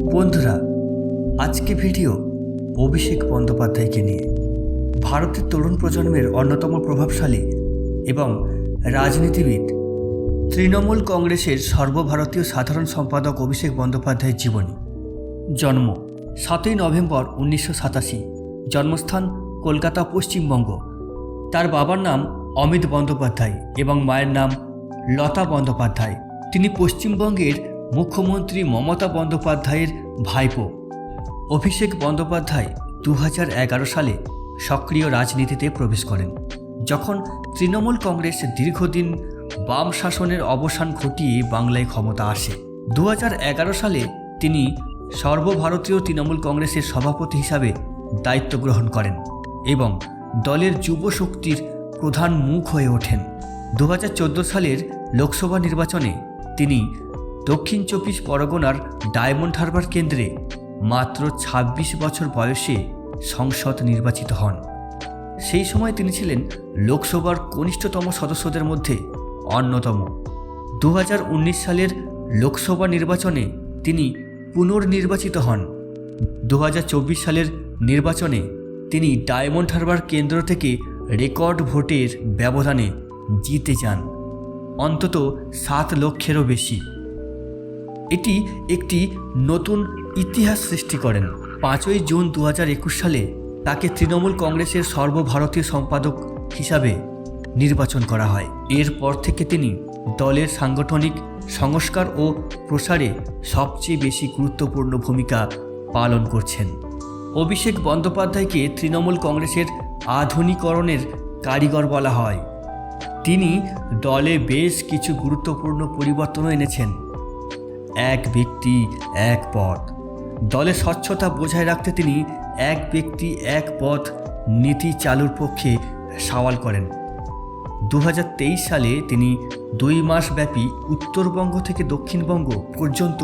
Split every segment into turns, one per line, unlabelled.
বন্ধুরা, আজকে ভিডিও অভিষেক বন্দ্যোপাধ্যায়কে নিয়ে। ভারতের তরুণ প্রজন্মের অন্যতম প্রভাবশালী এবং রাজনীতিবিদ, তৃণমূল কংগ্রেসের সর্বভারতীয় সাধারণ সম্পাদক অভিষেক বন্দ্যোপাধ্যায়ের জীবনী। জন্ম 7ই নভেম্বর 1987, জন্মস্থান কলকাতা, পশ্চিমবঙ্গ। তার বাবার নাম অমিত বন্দ্যোপাধ্যায় এবং মায়ের নাম লতা বন্দ্যোপাধ্যায়। তিনি পশ্চিমবঙ্গের মুখ্যমন্ত্রী মমতা বন্দ্যোপাধ্যায়ের ভাইপো। অভিষেক বন্দ্যোপাধ্যায় 2011 সালে সক্রিয় রাজনীতিতে প্রবেশ করেন, যখন তৃণমূল কংগ্রেস দীর্ঘদিন বাম শাসনের অবসান ঘটিয়ে বাংলায় ক্ষমতা আসে। 2011 সালে তিনি সর্বভারতীয় তৃণমূল কংগ্রেসের সভাপতি হিসাবে দায়িত্ব গ্রহণ করেন এবং দলের যুব শক্তির প্রধান মুখ হয়ে ওঠেন। 2014 সালের লোকসভা নির্বাচনে তিনি দক্ষিণ 24 পরগনার ডায়মন্ড হারবার কেন্দ্রে মাত্র 26 বছর বয়সে সংসদ নির্বাচিত হন। সেই সময় তিনি ছিলেন লোকসভার কনিষ্ঠতম সদস্যদের মধ্যে অন্যতম। 2019 সালের লোকসভা নির্বাচনে তিনি পুনর্নির্বাচিত হন। 2024 সালের নির্বাচনে তিনি ডায়মন্ড হারবার কেন্দ্র থেকে রেকর্ড ভোটের ব্যবধানে জিতে যান, অন্তত 7 লক্ষেরও বেশি। এটি একটি নতুন ইতিহাস সৃষ্টি করেন। 5ই জুন 2021 সালে তাকে তৃণমূল কংগ্রেসের সর্বভারতীয় সম্পাদক হিসাবে নির্বাচন করা হয়। এরপর থেকে তিনি দলের সাংগঠনিক সংস্কার ও প্রসারে সবচেয়ে বেশি গুরুত্বপূর্ণ ভূমিকা পালন করছেন। অভিষেক বন্দ্যোপাধ্যায়কে তৃণমূল কংগ্রেসের আধুনিকরণের কারিগর বলা হয়। তিনি দলে বেশ কিছু গুরুত্বপূর্ণ পরিবর্তনও এনেছেন। এক ব্যক্তি এক পদ, দলে স্বচ্ছতা বজায় রাখতে তিনি এক ব্যক্তি এক পদ নীতি চালুর পক্ষে সওয়াল করেন। 2023 সালে তিনি 2 মাস ব্যাপী উত্তরবঙ্গ থেকে দক্ষিণবঙ্গ পর্যন্ত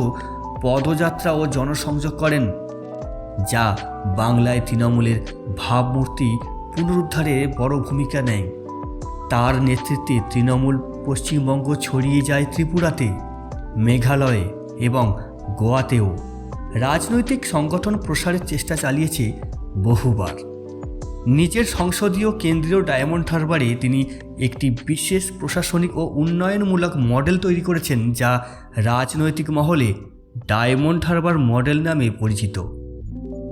পদযাত্রা ও জনসংযোগ করেন, যা বাংলায় তৃণমূলের ভাবমূর্তি পুনরুদ্ধারে বড় ভূমিকা নেয়। তার নেতৃত্বে তৃণমূল পশ্চিমবঙ্গ ছড়িয়ে যায় ত্রিপুরাতে, মেঘালয়ে এবং গোয়াতেও। রাজনৈতিক সংগঠন প্রসারের চেষ্টা চালিয়েছে বহুবার। নিজের সংসদীয় কেন্দ্রীয় ডায়মন্ড হারবারে তিনি একটি বিশেষ প্রশাসনিক ও উন্নয়নমূলক মডেল তৈরি করেছেন, যা রাজনৈতিক মহলে ডায়মন্ড হারবার মডেল নামে পরিচিত।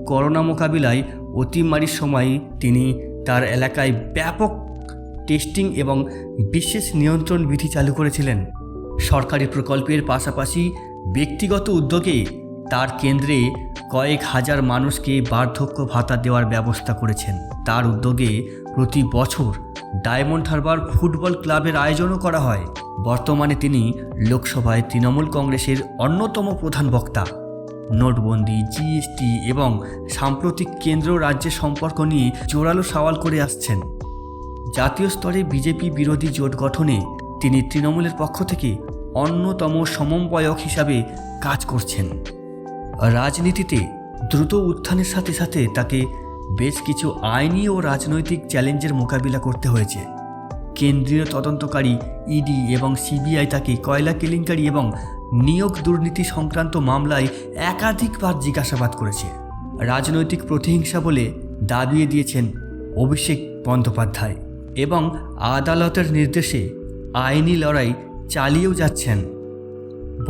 করোনা মোকাবিলায় অতিমারির সময় তিনি তার এলাকায় ব্যাপক টেস্টিং এবং বিশেষ নিয়ন্ত্রণ বিধি চালু করেছিলেন। সরকারি প্রকল্পের পাশাপাশি ব্যক্তিগত উদ্যোগে তার কেন্দ্রে কয়েক হাজার মানুষকে বার্ধক্য ভাতা দেওয়ার ব্যবস্থা করেছেন। তার উদ্যোগে প্রতি বছর ডায়মন্ড হারবার ফুটবল ক্লাবের আয়োজনও করা হয়। বর্তমানে তিনি লোকসভায় তৃণমূল কংগ্রেসের অন্যতম প্রধান বক্তা। নোটবন্দি, জিএসটি এবং সাম্প্রতিক কেন্দ্র রাজ্যের সম্পর্ক নিয়ে জোরালো সওয়াল করে আসছেন। জাতীয় স্তরে বিজেপি বিরোধী জোট গঠনে তিনি তৃণমূলের পক্ষ থেকে অন্যতম সমন্বয়ক হিসাবে কাজ করছেন। রাজনীতিতে দ্রুত উত্থানের সাথে সাথে তাকে বেশ কিছু আইনি ও রাজনৈতিক চ্যালেঞ্জের মোকাবিলা করতে হয়েছে। কেন্দ্রীয় তদন্তকারী ইডি এবং সিবিআই তাকে কয়লা কেলেঙ্কারি এবং নিয়োগ দুর্নীতি সংক্রান্ত মামলায় একাধিকবার জিজ্ঞাসাবাদ করেছে। রাজনৈতিক প্রতিহিংসা বলে দাবিয়ে দিয়েছেন অভিষেক বন্দ্যোপাধ্যায় এবং আদালতের নির্দেশে আইনি লড়াই চালিয়েও যাচ্ছেন।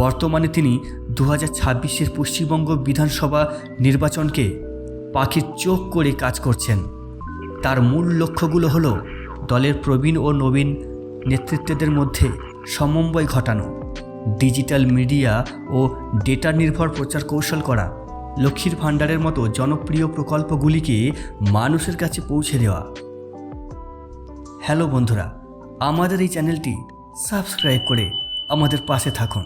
বর্তমানে তিনি 2026-এর পশ্চিমবঙ্গ বিধানসভা নির্বাচনকে পাখির চোখ করে কাজ করছেন। তার মূল লক্ষ্যগুলো হলো দলের প্রবীণ ও নবীন নেতৃত্বদের মধ্যে সমন্বয় ঘটানো, ডিজিটাল মিডিয়া ও ডেটা নির্ভর প্রচার কৌশল করা, লক্ষ্মীর ভাণ্ডারের মতো জনপ্রিয় প্রকল্পগুলিকে মানুষের কাছে পৌঁছে দেওয়া। হ্যালো বন্ধুরা, আমাদের এই চ্যানেলটি সাবস্ক্রাইব করে আমাদের পাশে থাকুন।